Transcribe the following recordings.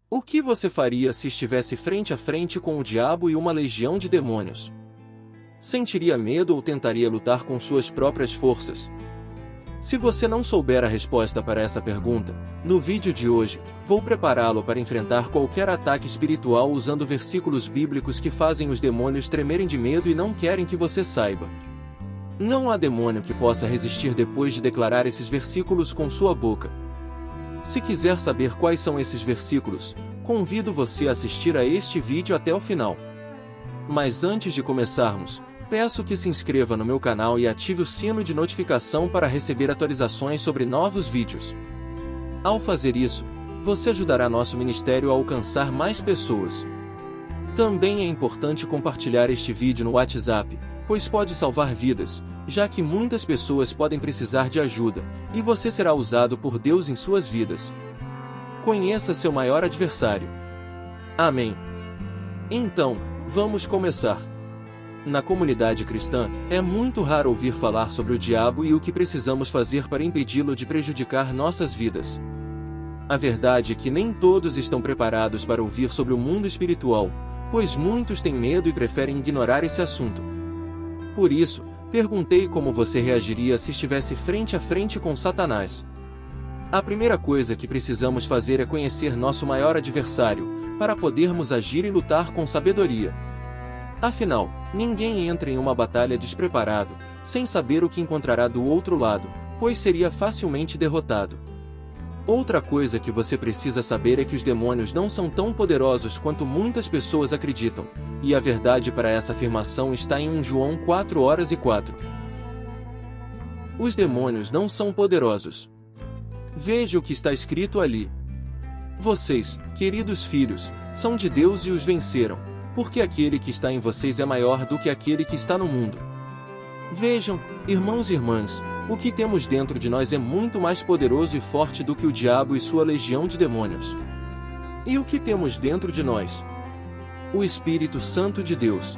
O que você faria se estivesse frente a frente com o diabo e uma legião de demônios? Sentiria medo ou tentaria lutar com suas próprias forças? Se você não souber a resposta para essa pergunta, no vídeo de hoje, vou prepará-lo para enfrentar qualquer ataque espiritual usando versículos bíblicos que fazem os demônios tremerem de medo e não querem que você saiba. Não há demônio que possa resistir depois de declarar esses versículos com sua boca. Se quiser saber quais são esses versículos, convido você a assistir a este vídeo até o final. Mas antes de começarmos, peço que se inscreva no meu canal e ative o sino de notificação para receber atualizações sobre novos vídeos. Ao fazer isso, você ajudará nosso ministério a alcançar mais pessoas. Também é importante compartilhar este vídeo no WhatsApp, pois pode salvar vidas, já que muitas pessoas podem precisar de ajuda, e você será usado por Deus em suas vidas. Conheça seu maior adversário. Amém. Então, vamos começar. Na comunidade cristã, é muito raro ouvir falar sobre o diabo e o que precisamos fazer para impedi-lo de prejudicar nossas vidas. A verdade é que nem todos estão preparados para ouvir sobre o mundo espiritual, pois muitos têm medo e preferem ignorar esse assunto. Por isso, perguntei como você reagiria se estivesse frente a frente com Satanás. A primeira coisa que precisamos fazer é conhecer nosso maior adversário, para podermos agir e lutar com sabedoria. Afinal, ninguém entra em uma batalha despreparado, sem saber o que encontrará do outro lado, pois seria facilmente derrotado. Outra coisa que você precisa saber é que os demônios não são tão poderosos quanto muitas pessoas acreditam, e a verdade para essa afirmação está em 1 João 4:4. Os demônios não são poderosos. Veja o que está escrito ali. Vocês, queridos filhos, são de Deus e os venceram, porque aquele que está em vocês é maior do que aquele que está no mundo. Vejam, irmãos e irmãs, o que temos dentro de nós é muito mais poderoso e forte do que o diabo e sua legião de demônios. E o que temos dentro de nós? O Espírito Santo de Deus.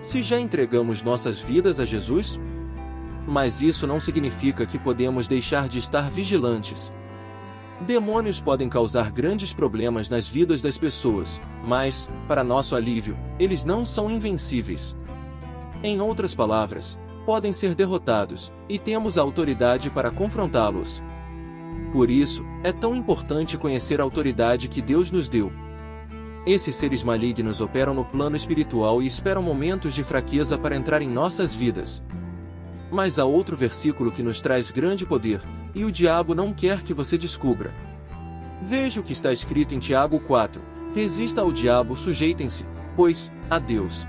Se já entregamos nossas vidas a Jesus? Mas isso não significa que podemos deixar de estar vigilantes. Demônios podem causar grandes problemas nas vidas das pessoas, mas, para nosso alívio, eles não são invencíveis. Em outras palavras, podem ser derrotados, e temos a autoridade para confrontá-los. Por isso, é tão importante conhecer a autoridade que Deus nos deu. Esses seres malignos operam no plano espiritual e esperam momentos de fraqueza para entrar em nossas vidas. Mas há outro versículo que nos traz grande poder, e o diabo não quer que você descubra. Veja o que está escrito em Tiago 4. Resista ao diabo, sujeitem-se, pois, a Deus.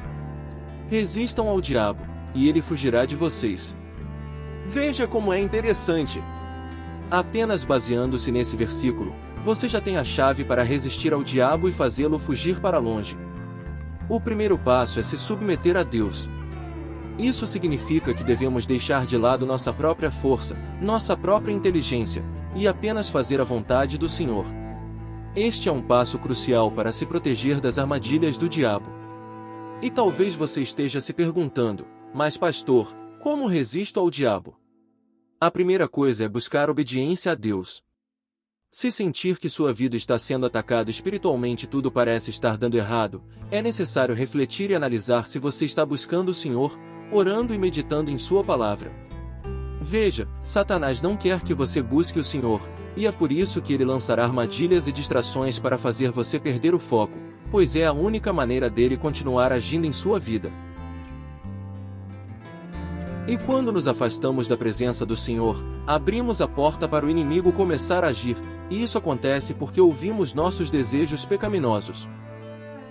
Resistam ao diabo, e ele fugirá de vocês. Veja como é interessante. Apenas baseando-se nesse versículo, você já tem a chave para resistir ao diabo e fazê-lo fugir para longe. O primeiro passo é se submeter a Deus. Isso significa que devemos deixar de lado nossa própria força, nossa própria inteligência, e apenas fazer a vontade do Senhor. Este é um passo crucial para se proteger das armadilhas do diabo. E talvez você esteja se perguntando, mas pastor, como resisto ao diabo? A primeira coisa é buscar obediência a Deus. Se sentir que sua vida está sendo atacada espiritualmente e tudo parece estar dando errado, é necessário refletir e analisar se você está buscando o Senhor, orando e meditando em sua palavra. Veja, Satanás não quer que você busque o Senhor, e é por isso que ele lançará armadilhas e distrações para fazer você perder o foco, pois é a única maneira dele continuar agindo em sua vida. E quando nos afastamos da presença do Senhor, abrimos a porta para o inimigo começar a agir, e isso acontece porque ouvimos nossos desejos pecaminosos.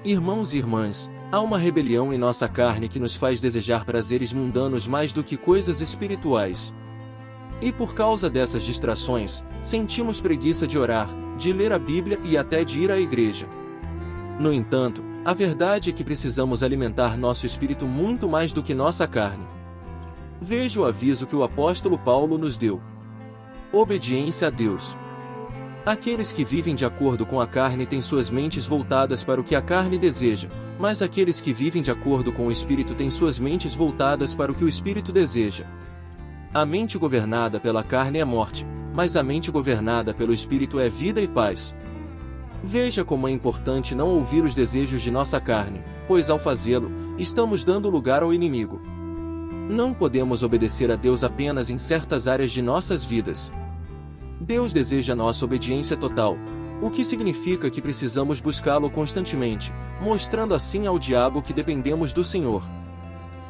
Irmãos e irmãs, há uma rebelião em nossa carne que nos faz desejar prazeres mundanos mais do que coisas espirituais. E por causa dessas distrações, sentimos preguiça de orar, de ler a Bíblia e até de ir à igreja. No entanto, a verdade é que precisamos alimentar nosso espírito muito mais do que nossa carne. Veja o aviso que o apóstolo Paulo nos deu. Obediência a Deus. Aqueles que vivem de acordo com a carne têm suas mentes voltadas para o que a carne deseja, mas aqueles que vivem de acordo com o Espírito têm suas mentes voltadas para o que o Espírito deseja. A mente governada pela carne é morte, mas a mente governada pelo Espírito é vida e paz. Veja como é importante não ouvir os desejos de nossa carne, pois ao fazê-lo, estamos dando lugar ao inimigo. Não podemos obedecer a Deus apenas em certas áreas de nossas vidas. Deus deseja nossa obediência total, o que significa que precisamos buscá-lo constantemente, mostrando assim ao diabo que dependemos do Senhor.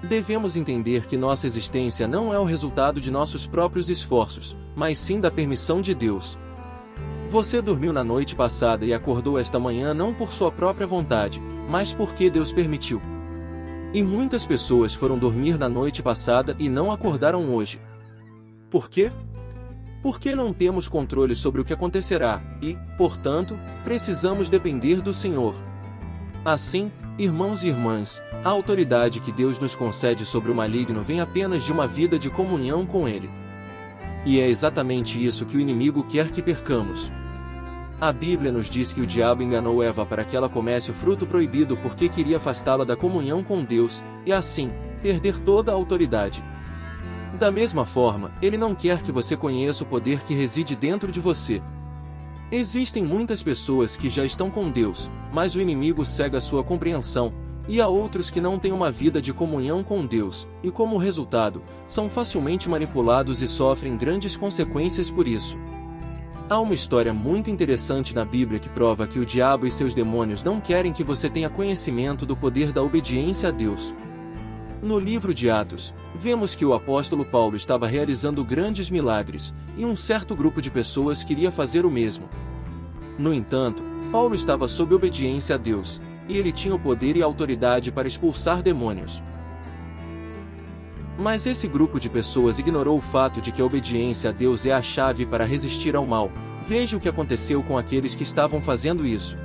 Devemos entender que nossa existência não é o resultado de nossos próprios esforços, mas sim da permissão de Deus. Você dormiu na noite passada e acordou esta manhã não por sua própria vontade, mas porque Deus permitiu. E muitas pessoas foram dormir na noite passada e não acordaram hoje. Por quê? Porque não temos controle sobre o que acontecerá, e, portanto, precisamos depender do Senhor. Assim, irmãos e irmãs, a autoridade que Deus nos concede sobre o maligno vem apenas de uma vida de comunhão com Ele. E é exatamente isso que o inimigo quer que percamos. A Bíblia nos diz que o diabo enganou Eva para que ela comesse o fruto proibido porque queria afastá-la da comunhão com Deus, e assim, perder toda a autoridade. Da mesma forma, ele não quer que você conheça o poder que reside dentro de você. Existem muitas pessoas que já estão com Deus, mas o inimigo cega sua compreensão, e há outros que não têm uma vida de comunhão com Deus, e como resultado, são facilmente manipulados e sofrem grandes consequências por isso. Há uma história muito interessante na Bíblia que prova que o diabo e seus demônios não querem que você tenha conhecimento do poder da obediência a Deus. No livro de Atos, vemos que o apóstolo Paulo estava realizando grandes milagres, e um certo grupo de pessoas queria fazer o mesmo. No entanto, Paulo estava sob obediência a Deus, e ele tinha o poder e a autoridade para expulsar demônios. Mas esse grupo de pessoas ignorou o fato de que a obediência a Deus é a chave para resistir ao mal. Veja o que aconteceu com aqueles que estavam fazendo isso.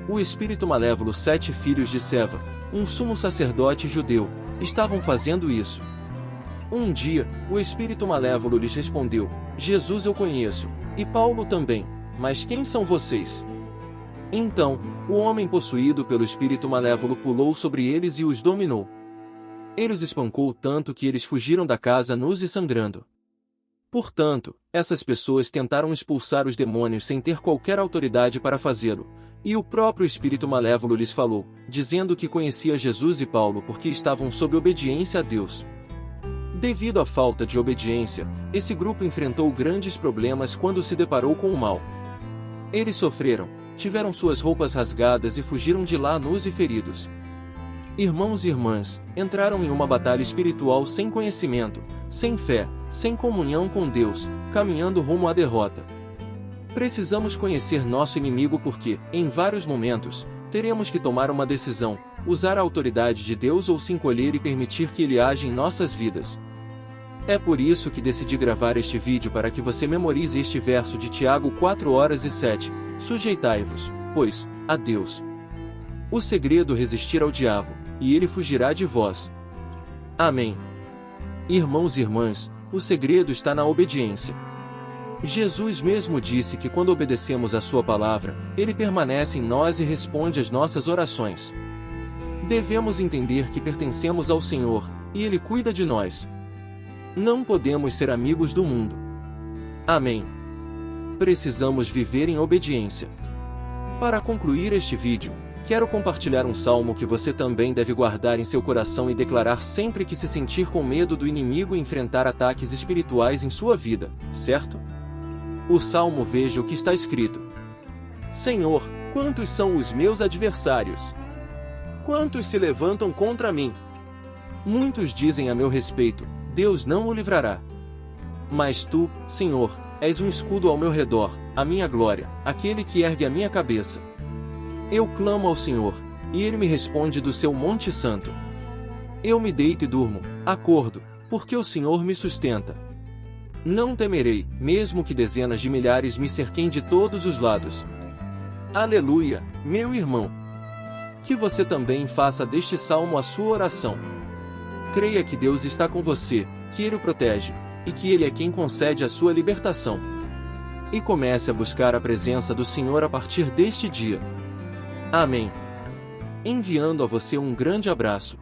O espírito malévolo 7 filhos de Seva, um sumo sacerdote judeu, estavam fazendo isso. Um dia, o espírito malévolo lhes respondeu: Jesus eu conheço, e Paulo também, mas quem são vocês? Então, o homem possuído pelo espírito malévolo pulou sobre eles e os dominou. Ele os espancou tanto que eles fugiram da casa nus e sangrando. Portanto, essas pessoas tentaram expulsar os demônios sem ter qualquer autoridade para fazê-lo, e o próprio espírito malévolo lhes falou, dizendo que conhecia Jesus e Paulo porque estavam sob obediência a Deus. Devido à falta de obediência, esse grupo enfrentou grandes problemas quando se deparou com o mal. Eles sofreram, tiveram suas roupas rasgadas e fugiram de lá nus e feridos. Irmãos e irmãs, entraram em uma batalha espiritual sem conhecimento, sem fé, sem comunhão com Deus, caminhando rumo à derrota. Precisamos conhecer nosso inimigo porque, em vários momentos, teremos que tomar uma decisão, usar a autoridade de Deus ou se encolher e permitir que Ele age em nossas vidas. É por isso que decidi gravar este vídeo para que você memorize este verso de Tiago 4:7, sujeitai-vos, pois, a Deus. O segredo resistir ao diabo, e ele fugirá de vós. Amém. Irmãos e irmãs, o segredo está na obediência. Jesus mesmo disse que quando obedecemos a sua palavra, ele permanece em nós e responde às nossas orações. Devemos entender que pertencemos ao Senhor, e ele cuida de nós. Não podemos ser amigos do mundo. Amém. Precisamos viver em obediência. Para concluir este vídeo, quero compartilhar um salmo que você também deve guardar em seu coração e declarar sempre que se sentir com medo do inimigo e enfrentar ataques espirituais em sua vida, certo? O salmo, veja o que está escrito. Senhor, quantos são os meus adversários? Quantos se levantam contra mim? Muitos dizem a meu respeito, Deus não o livrará. Mas tu, Senhor, és um escudo ao meu redor, a minha glória, aquele que ergue a minha cabeça. Eu clamo ao Senhor, e Ele me responde do seu monte santo. Eu me deito e durmo, acordo, porque o Senhor me sustenta. Não temerei, mesmo que dezenas de milhares me cerquem de todos os lados. Aleluia, meu irmão! Que você também faça deste salmo a sua oração. Creia que Deus está com você, que Ele o protege, e que Ele é quem concede a sua libertação. E comece a buscar a presença do Senhor a partir deste dia. Amém. Enviando a você um grande abraço.